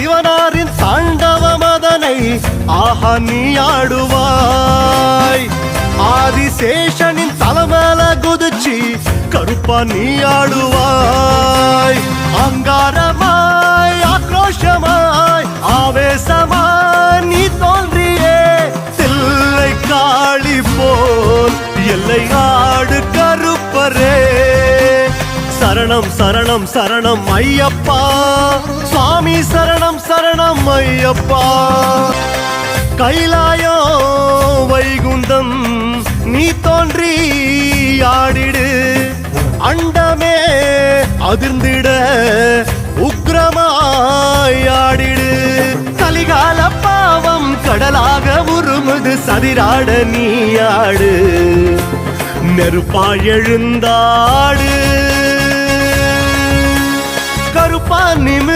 சிவனாரின் தாண்டவ மதனை ஆஹா நீ ஆடுவாய். ஆதிசேஷனின் தலைமேல குதிச்சு கருப்பா நீ ஆடுவாய். அங்காரமாய் ஆக்ரோஷமாய் ஆவேசமாய் நீ தோன்றியே தில்லை காளி போல் எல்லை ஆடு கருப்பரே. சரணம் சரணம் சரணம் ஐயப்பா சுவாமி சரணம் சரணம் ஐயப்பா. கைலாயோ வைகுந்தம் நீ தோன்றி ஆடிடு அண்டமே அதிர்ந்திட உக்ரமாய் ஆடிடு. கலிகால பாவம் கடலாக உருமுது சதிராட நீ ஆடு நெருப்பாய் எழுந்தாடு. கருப்பா நிமிர்ந்து